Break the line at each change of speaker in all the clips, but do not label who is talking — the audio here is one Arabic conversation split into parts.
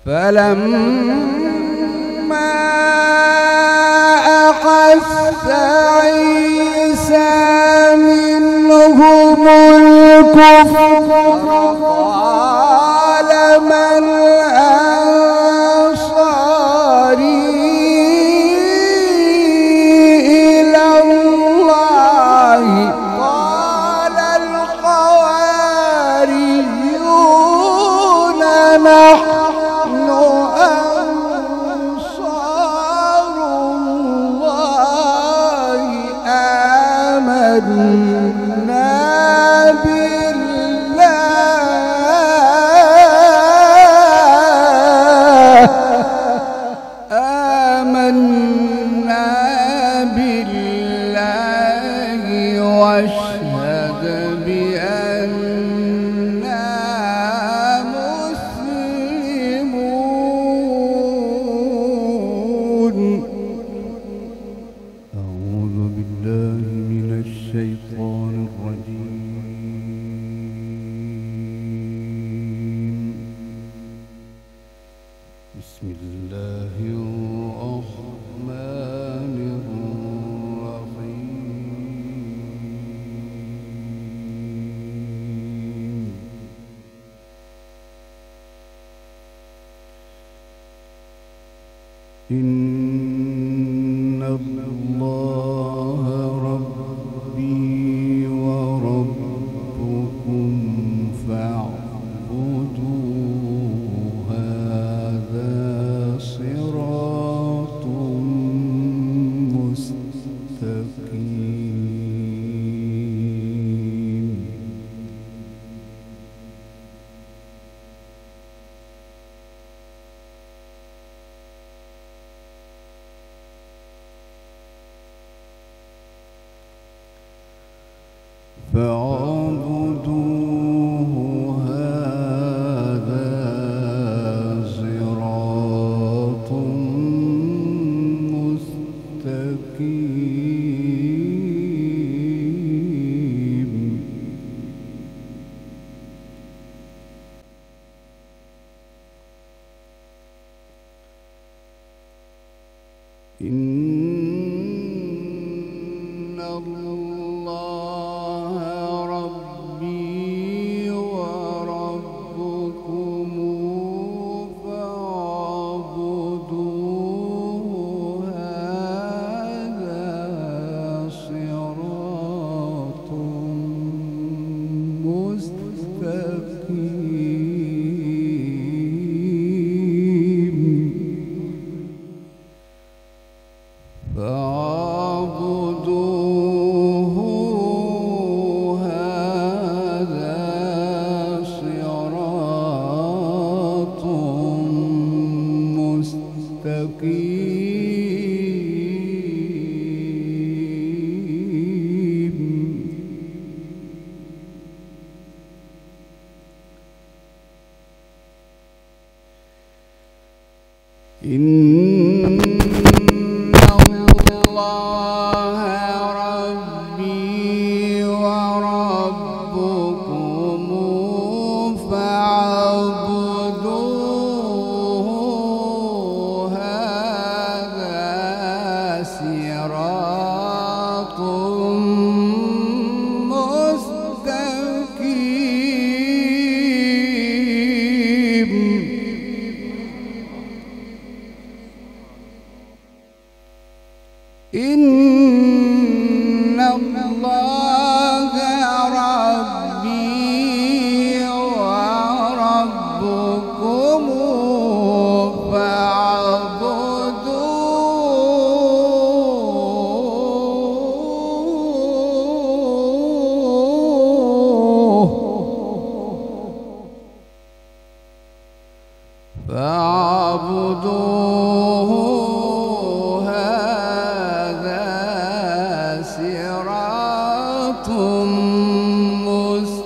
فلما أحس عيسى منهم الكفر قال من أنصاري إلى الله قال الحواريون نحن أنصار الله آمنا بالله واشهد بأننا مسلمون. أعوذ بالله من الشيطان الرجيم. بسم الله الرحمن الرحيم. إن الله ربي وربكم فاعبدوه هذا صراط مستقيم. فاعبدوه هذا صراط مستقيم. إن الله ربي وربكم فاعبدوه هذا صراط مستقيم. فاعبدوه هذا صراط مستقيم. إن الله ربي وربكم فاعبدوه هذا صراط مستقيم. إن الله ربي وربكم فاعبدوه هذا صراط مستقيم.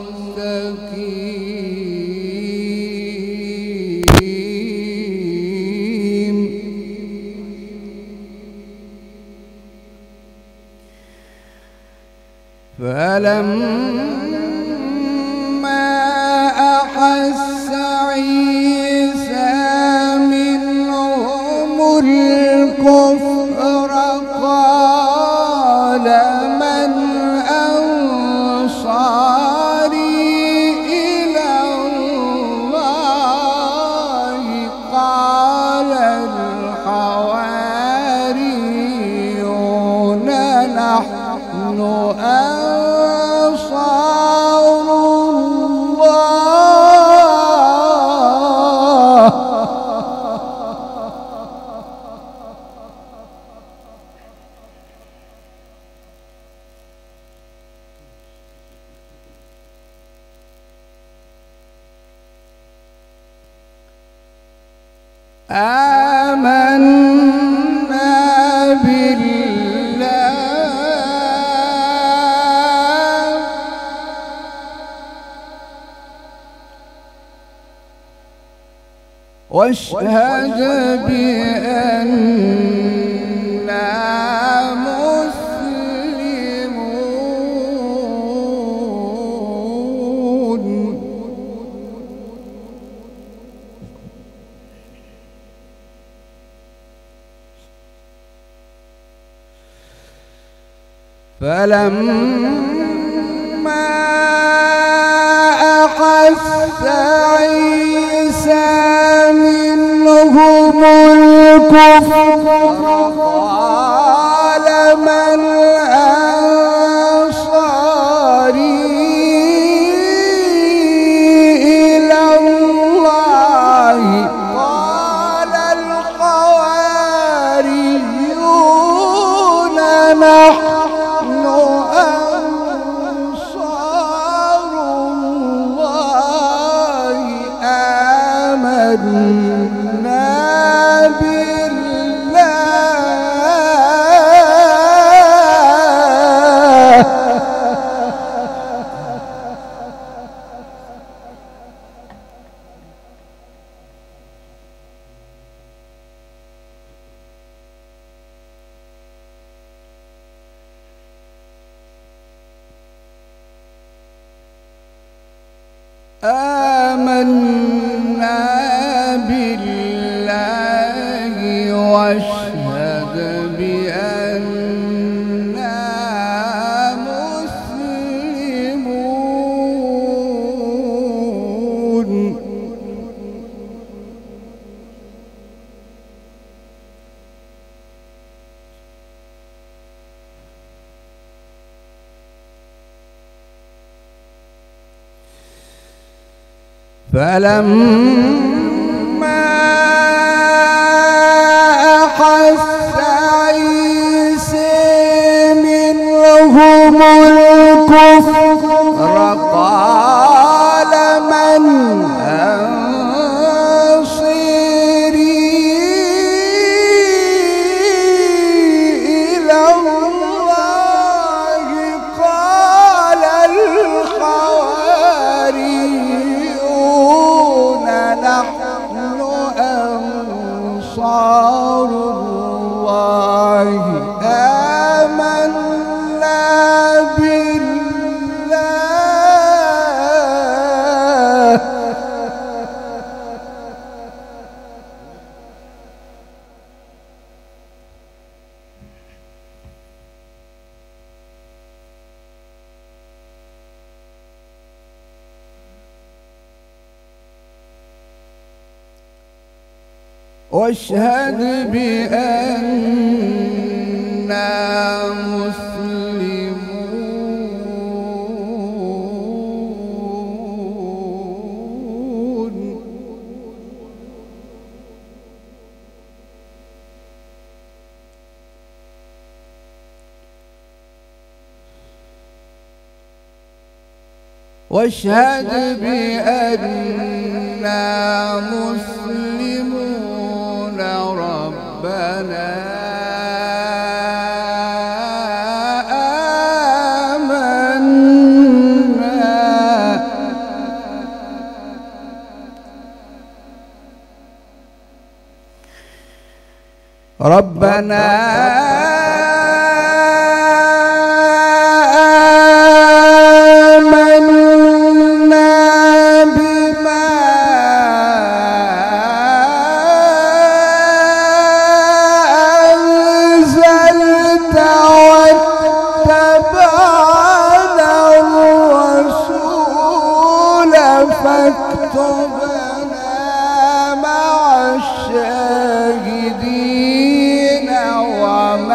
فلما أحس عيسى آمنا بالله واشهد بأننا مسلمون. فلما أحس عيسى منهم الكفر قال من أنصاري إلى الله قال الحواريون نحن أنصار الله آمنا بالله. آمنا بالله واشهد بأننا مسلمون. فلما أحس عيسى منهم الكفر قال من أنصاري إلى الله قال الحواريون نحن أنصار الله آمنا بالله. واشهد بأننا مسلمون. واشهد بأننا مسلمون ربنا آمنا. ربنا فاكتبنا مع الشاهدين وما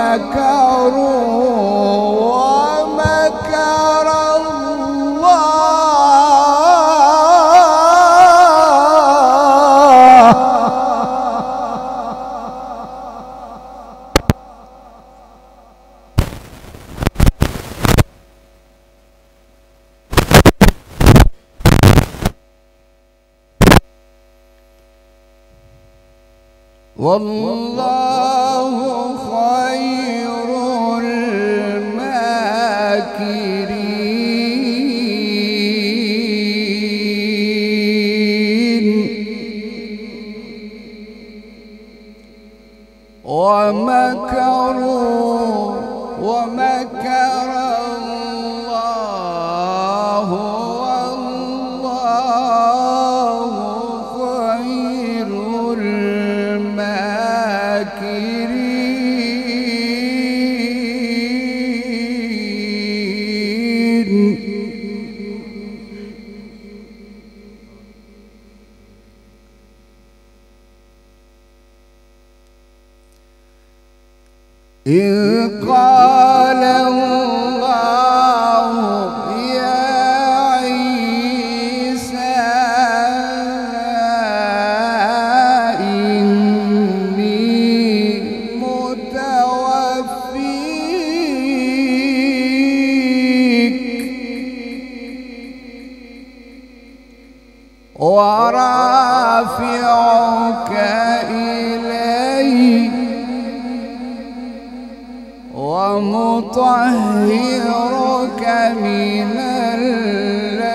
والله خير الماكرين ومكروا ومكر الله والله خير الماكرين إذ قال الله يا عيسى إني متوفيك ورافعك إلي ومطهرك من الذين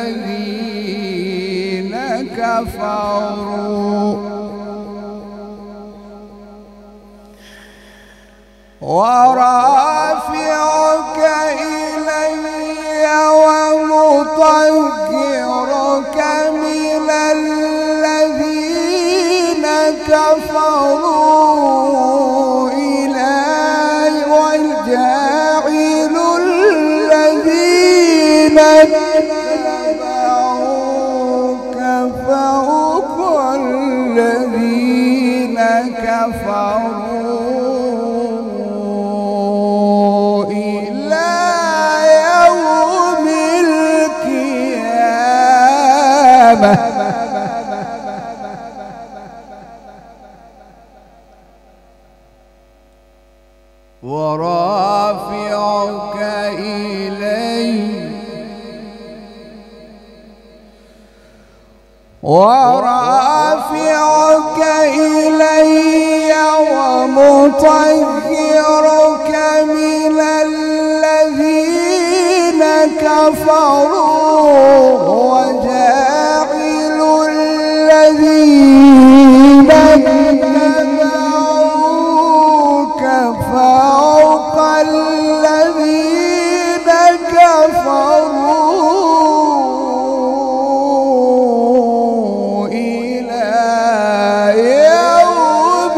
كفروا ورافعك إلي ومطهرك من الذين كفروا إلي وجاعل الذين اتبعوك فوق الذين كفروا إلى يوم القيامة ورافعك إلي ومطهرك من الذين كفروا وجاعل الذين اتبعوك فوق الذين كفروا إلى يوم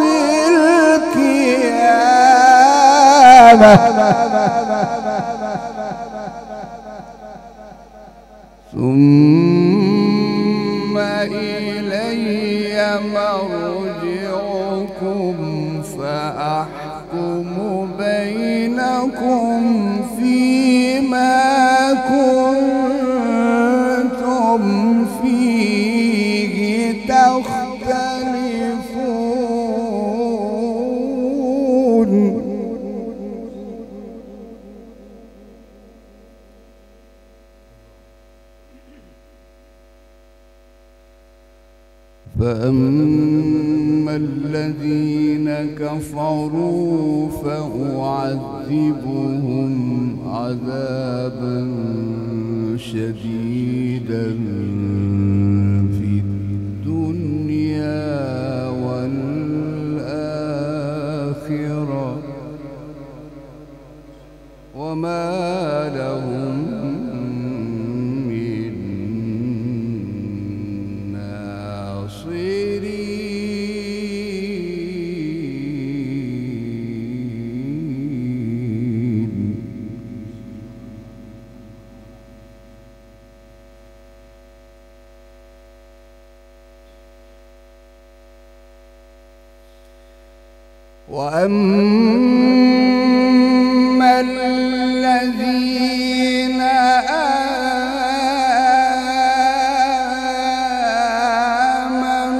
القيامة ثم إلي مرجعكم فأحكم بينكم فيما كنتم فيه تختلفون فأما الذين كفروا فأعذبهم عذابا شديدا في الدنيا والآخرة وما لهم من ناصرين وأما الذين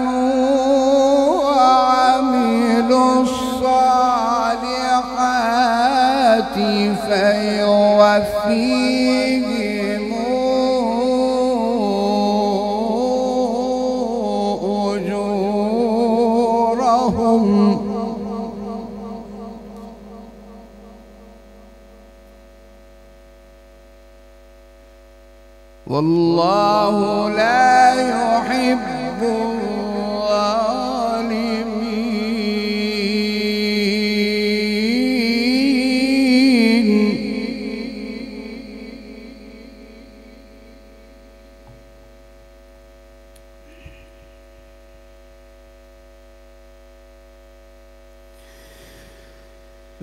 آمنوا وعملوا الصالحات فيوفيهم أجورهم والله لا يحب الظالمين.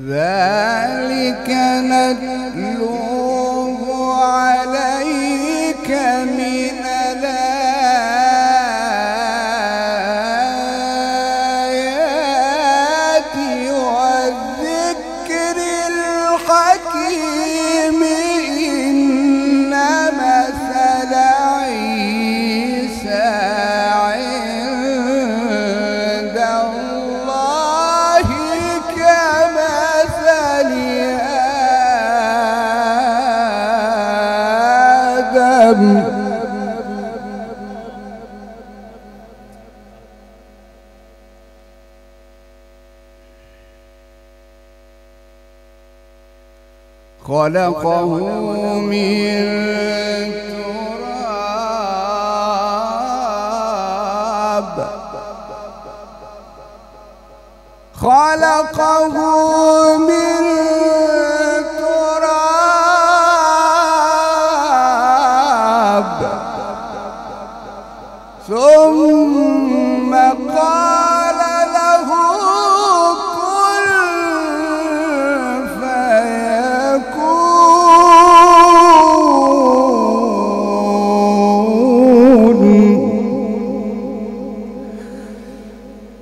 ذلك نتلوه عليك من الآيات والذكر الحكيم. إن مثل عيسى عند الله كمثل آدم خلقه من تراب ثم قال له كن فيكون.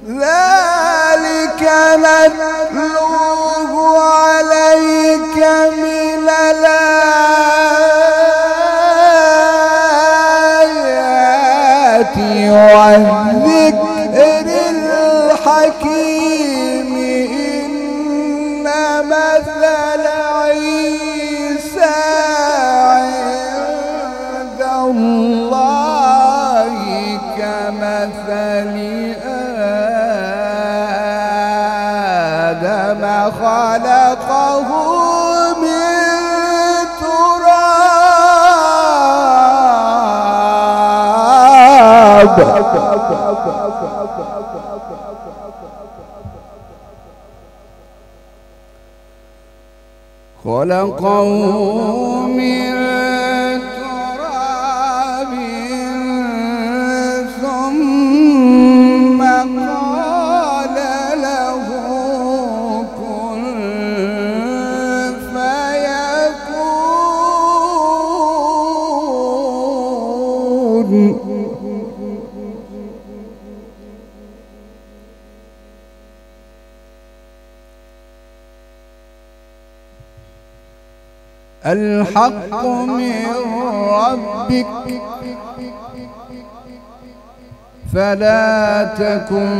ذلك نتلوه عليك من الآيات والذكر الحكيم. إن مثل عيسى عند الله كمثل آدم خلقه من تراب ثم قال له كن فيكون. الحق من ربك فلا تكن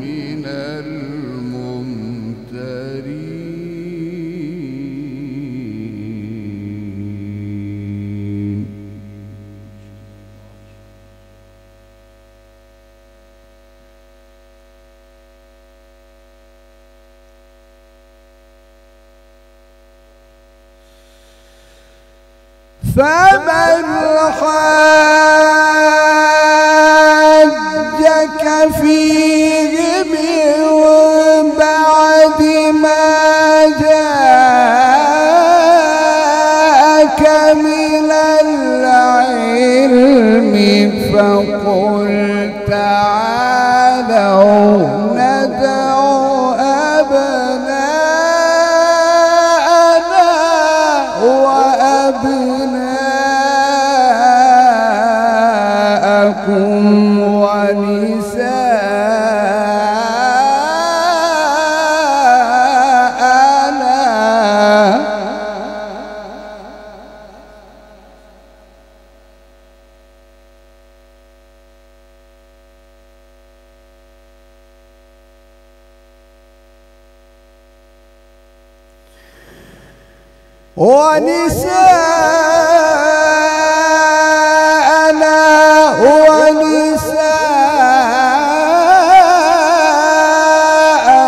من الممترين. فمن حاجك فيه من بعد ما جاءك من العلم فقل تعالوا ندع أبناءنا وأبناءكم ونساءنا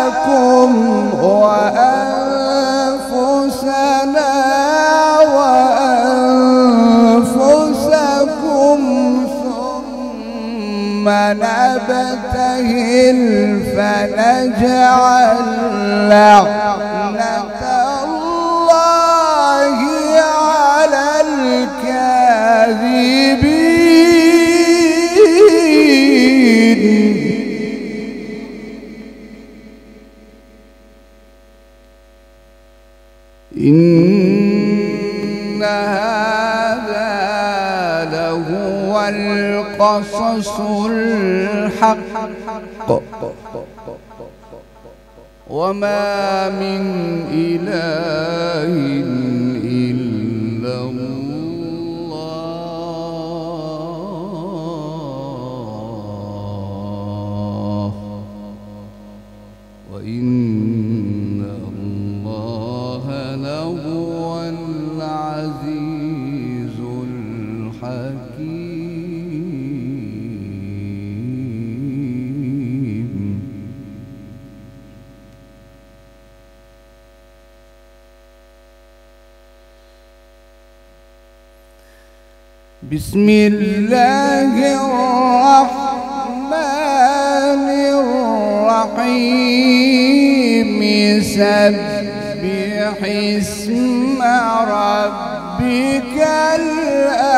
ونساءكم وأنفسنا وأنفسكم فنجعل لعنة الله على الكاذبين. إن هذا لهو القصص الحق وما من إله إلا الله وإن الله لهو العزيز الحكيم. بسم الله الرحمن الرحيم. سبح اسم ربك الأعلى.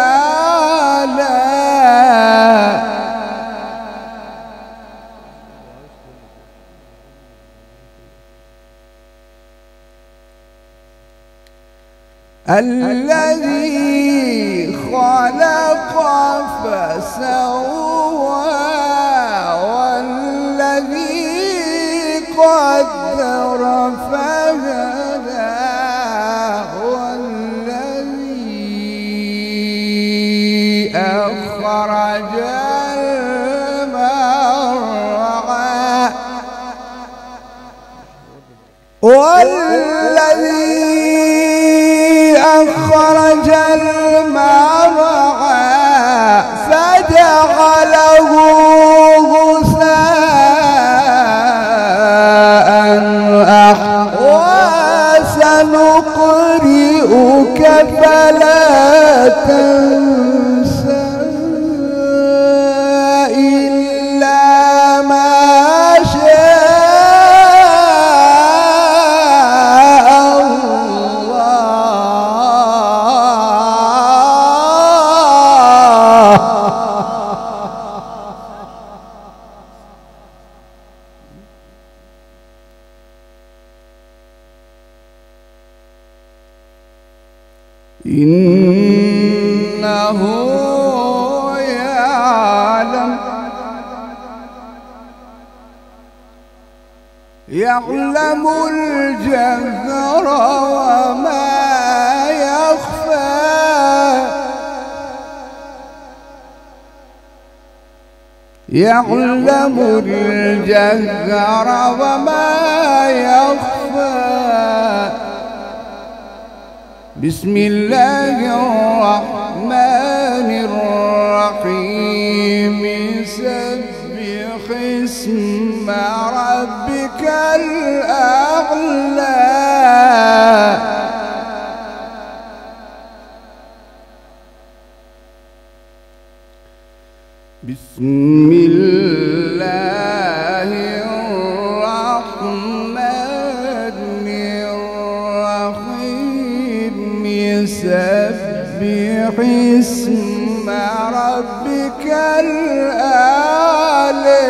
الذي خلق فسوى والذي قدر فهدى والذي أخرج المرعى أخرج المرعى فجعله غثاء أحوى. سنقرئك فلا تنسى إلا ما إنه يعلم الجهر وما يخفى. يعلم الجهر وما يخفى. بسم الله الرحمن الرحيم. سبح اسم ربك الأعلى. بسم الله الرحمن الرحيم. سبح اسم ربك الأعلى.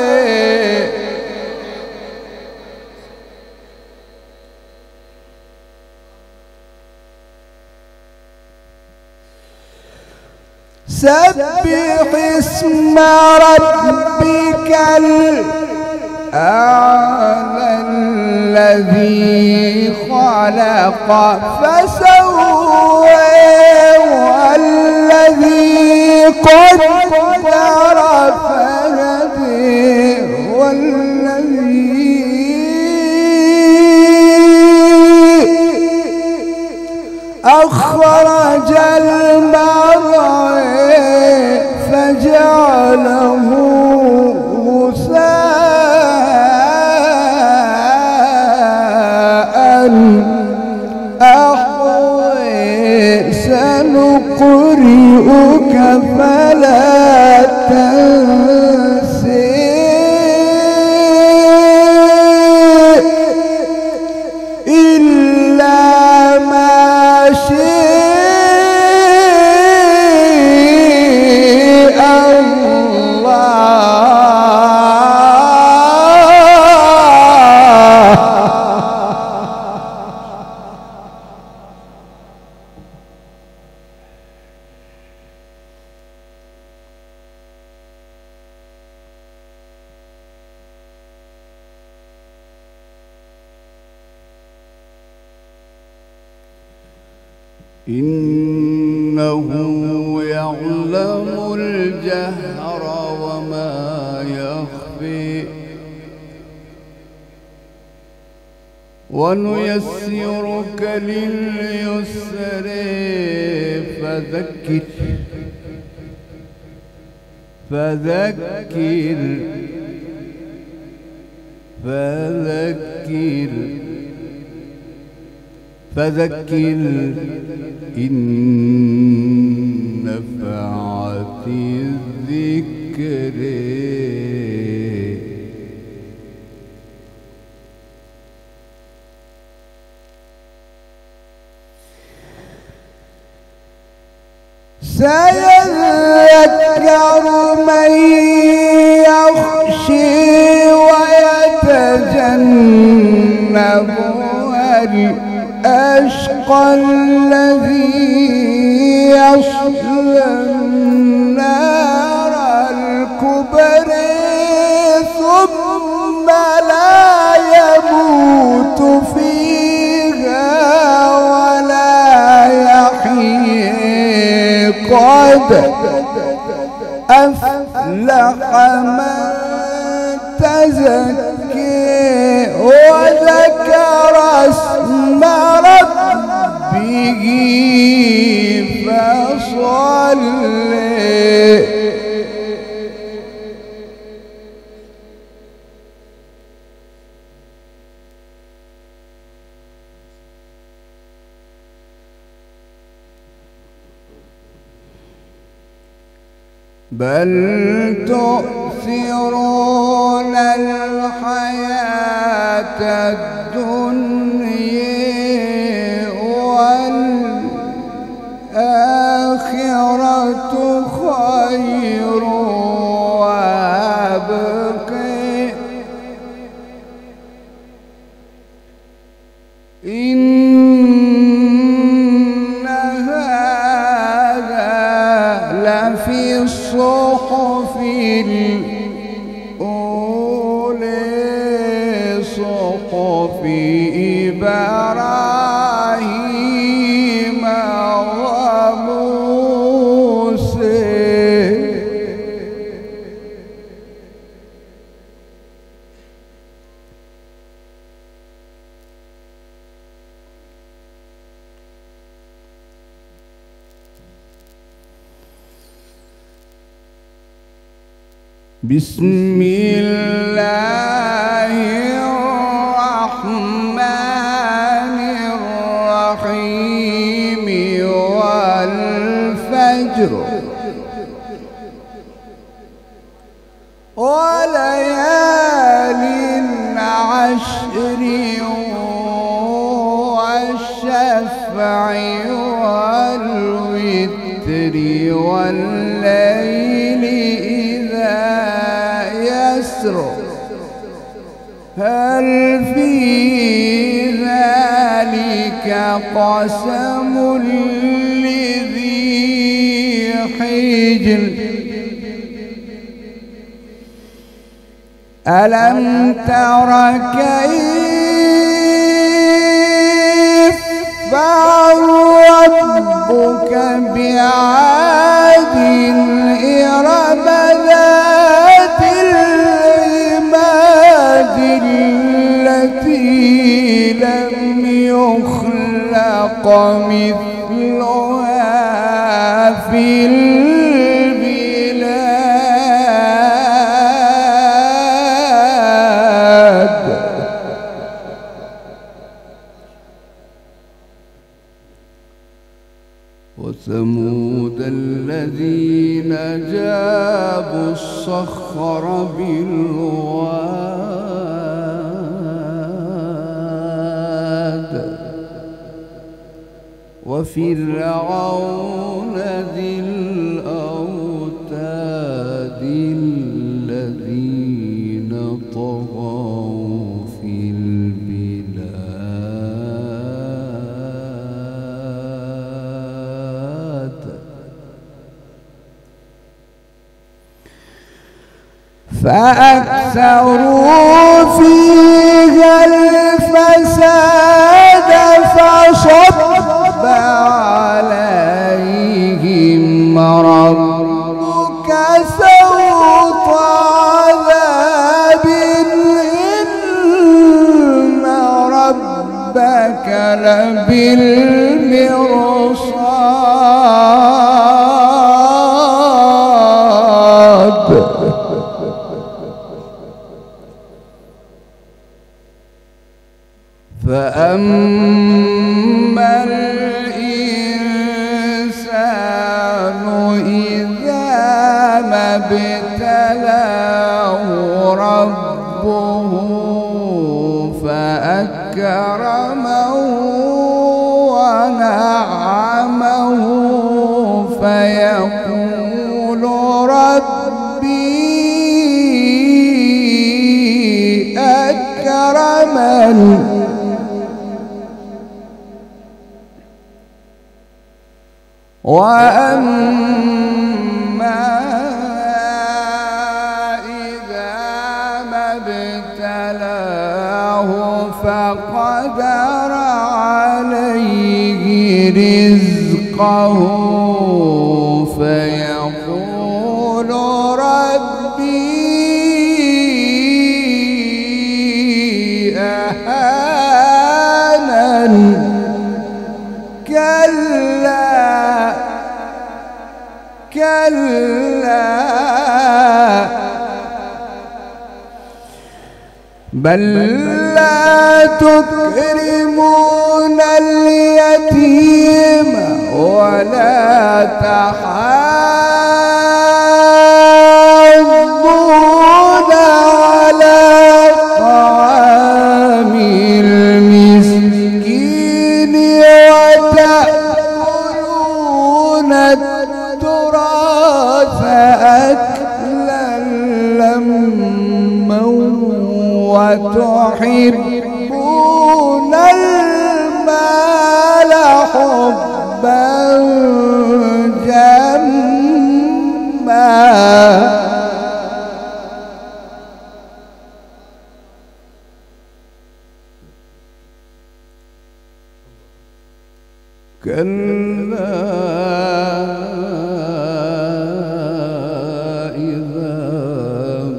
سبح اسم ربك الأعلى الذي خلق فسوى والذي قدر فهدى والذي أخرج المرعى فجعله غثاء أحوى. سنقرئك فلا تنسى
إنه يعلم الجهر وما يخفي ونيسرك لليسر فذكر فذكر فذكر فذكر إن نفعت الذكر
سيذكر من يخشي ويتجنبها الأشقى الذي يصلى النار الكبرى ثم لا يموت فيها ولا يحيى قد أفلح من تزكى وذكر اسم ربه فصلى بل تؤثرون الحياة الدنيا والآخرة خير وأبقى إن هذا لفي الصحف الأولى صحف إبراهيم وموسى بسم الله الرحمن الرحيم والفجر وليال عشر والشفع والوتر والليل هل في ذلك قسم لذي حجر ألم تر كيف فعل ربك بعاد إرم ذات العماد التي لم يخلق مثلها في البلاد وثمود الذين جابوا الصخر بالواد وفرعون ذي الأوتاد الذين طغوا في البلاد فأكثروا فيها الفساد فصب عليهم
بالمرصاد فأما الإنسان إذا ما ابتلاه ربه فأكرمه ونعمه فيقول ربي أكرمن وأما إذا ما ابتلاه فقدر عليه رزقه فيقول ربي أهانن كلا بل لا تكرمون اليتيم ولا تحاضون على طعام المسكين وتأكلون التراث أكلا لما وتحبون المال حبا جما كلا إذا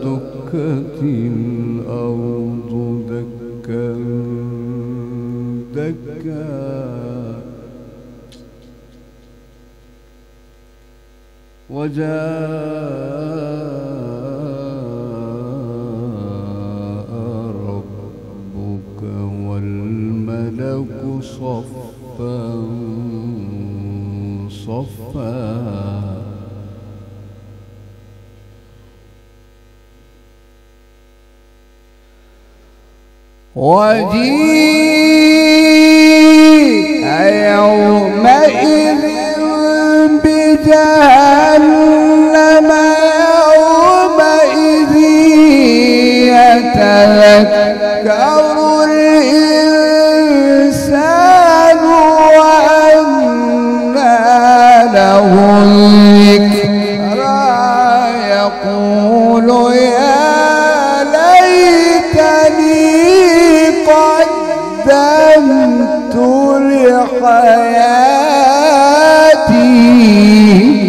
دكت الأرض دكا دكا وجاء ربك والملك صفا صفا وجيء يومئذ بجهنم يومئذ يتذكر الإنسان وأنى له الذكرى يقول يا ليتني قدمت لحياتي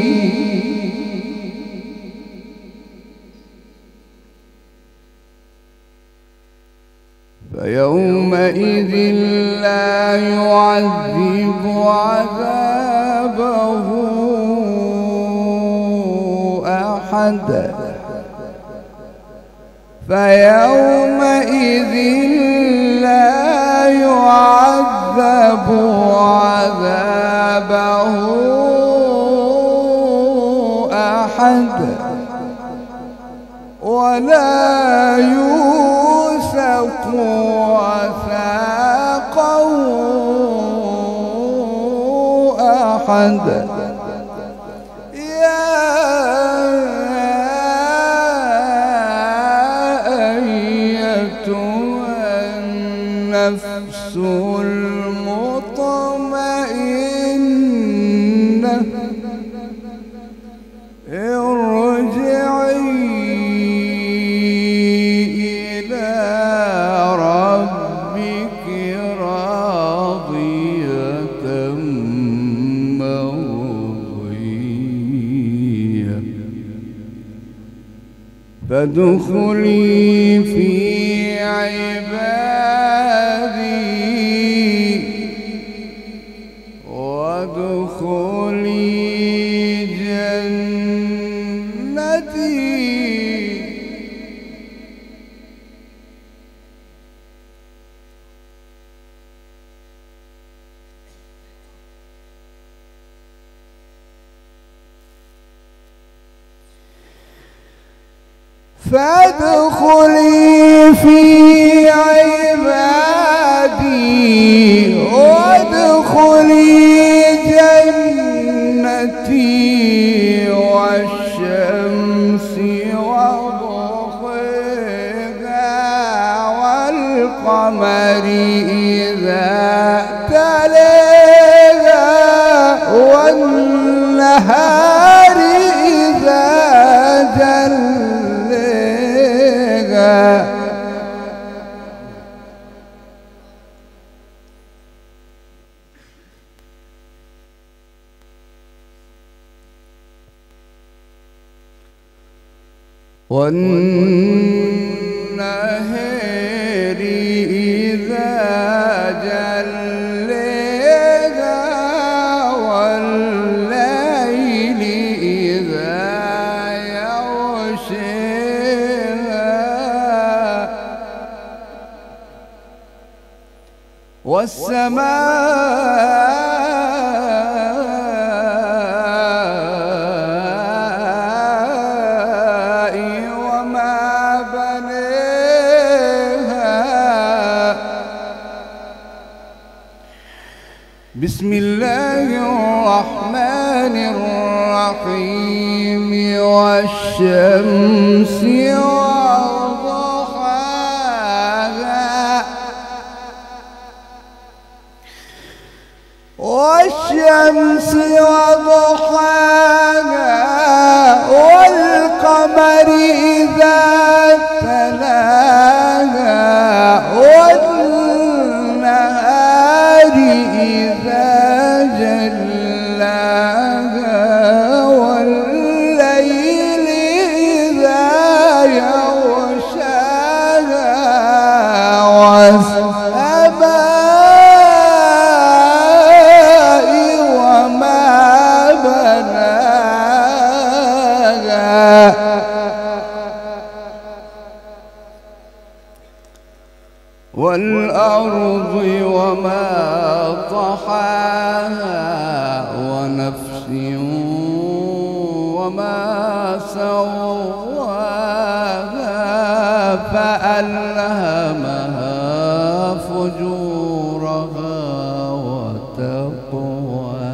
فيومئذ لا يعذب عذابه أحد فيومئذ لا يعذب عذابه أحد ولا يوثق وثاقه أحد النفس المطمئنة ارجعي إلى ربك راضية مرضية فادخلي في عبادي فادخلي في عبادي وادخلي جنتي والشمس وضحاها والقمر إذا تلاها والنهار إذا جلاها والنهار إذا جلاها والليل إذا يغشاها والسماء بسم الله الرحمن الرحيم والشمس وضحاها والشمس وضحاها والقمر إذا تلاها والنهار إذا جلاها والليل إذا يغشاها والسماء وما بناها والأرض وما طحاها ونفس وما سواها فألهمها فجورها وتقواها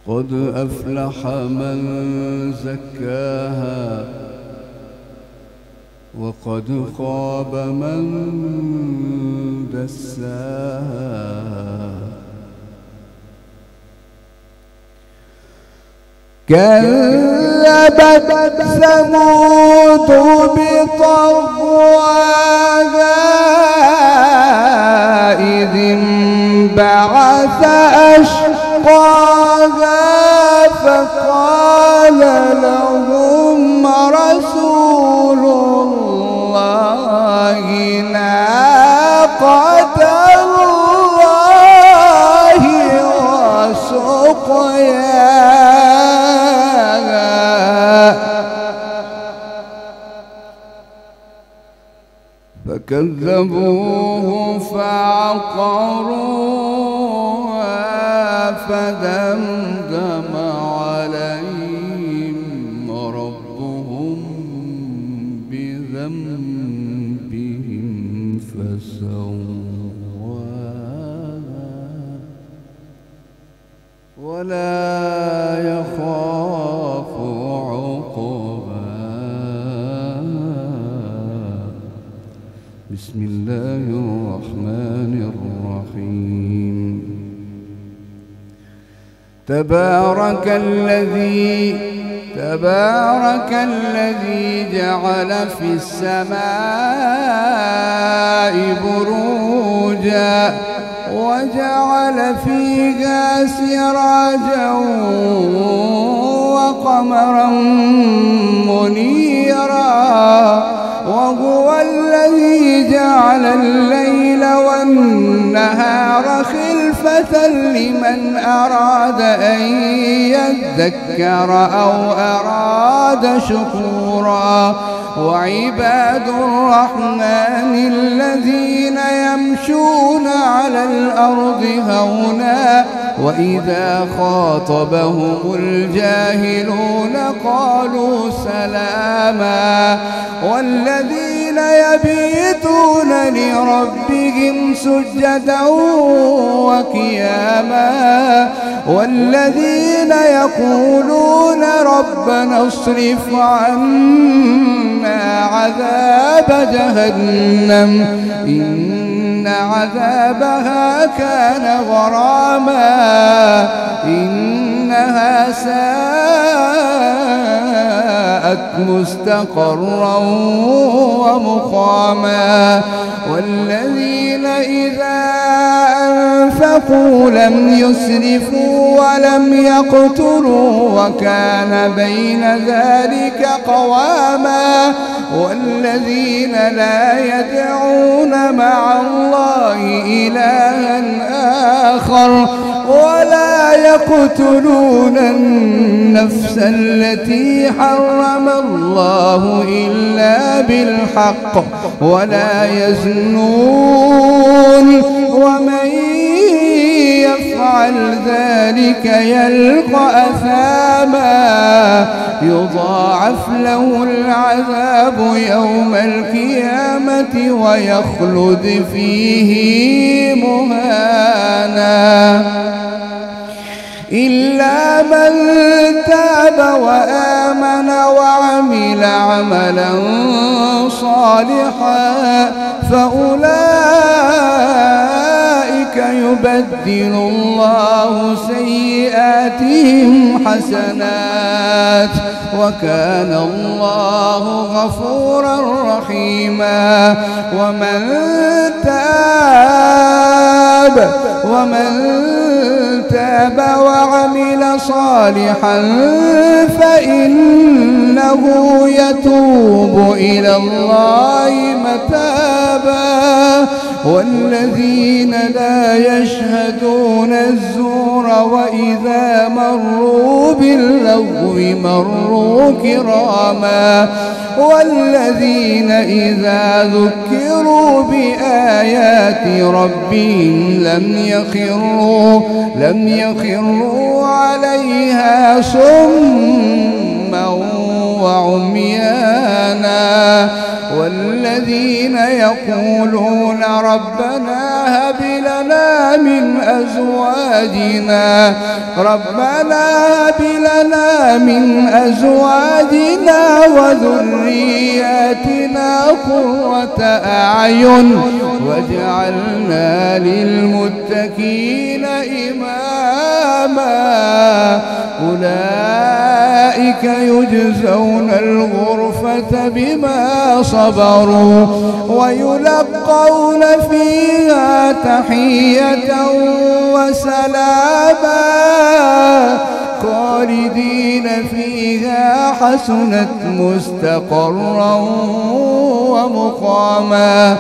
قد أفلح من زكاها وقد خاب من دساها كذبت ثمود بطغواها إذ انبعث أشقاها فقال لهم رسول الله ناقة الله وسقياها فكذبوه فعقروها فدمدم عليهم ربهم بذنبهم فسواها ولا يخاف عقباها بسم الله الرحمن الرحيم تبارك الذي جعل في السماء بروجا وجعل فيها سراجا وقمرا منيرا وهو الذي جعل الليل والنهار خلفة لمن أراد أن يذكر أو أراد شكورا وعباد الرحمن الذين يمشون على الأرض هونا وإذا خاطبهم الجاهلون قالوا سلاما والذين يبيتون لربهم سجدا وقياما والذين يقولون ربنا اصرف عنا عذاب جهنم إن عذابها كان غراما إنها ساءت مستقرا ومقاما والذين إذا أنفقوا لم يسرفوا ولم يقتروا وكان بين ذلك قواما والذين لا يدعون مع الله إلها آخر ولا يقتلون النفس التي حرم الله إلا بالحق ولا يزنون ومن يفعل ذلك يلقى أثاما يضاعف له العذاب يوم القيامة ويخلد فيه مهانا إلا من تاب وآمن وعمل عملا صالحا فأولئك يبدل الله سيئاتهم حسنات وكان الله غفورا رحيما ومن تاب وعمل صالحا فإنه يتوب إلى الله متابا والذين لا يشهدون الزور وإذا مروا باللغو مروا كراما والذين إذا ذكروا بآيات ربهم لم يخروا عليها صما وعميانا والذين يقولون ربنا هب لنا من أزواجنا وذرياتنا قرة أعين واجعلنا للمتقين إماما أولئك يجزون الغرفة بما صبروا ويلقون فيها تحية وسلاما خالدين فيها حسنت مستقرا ومقاما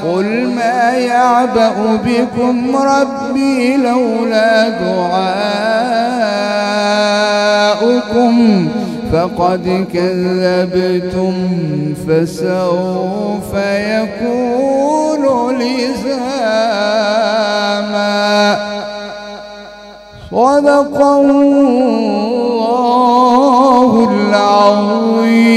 قل ما يعبأ بكم ربي لولا دعاؤكم فقد كذبتم فسوف يكون لزاما صدق الله العظيم.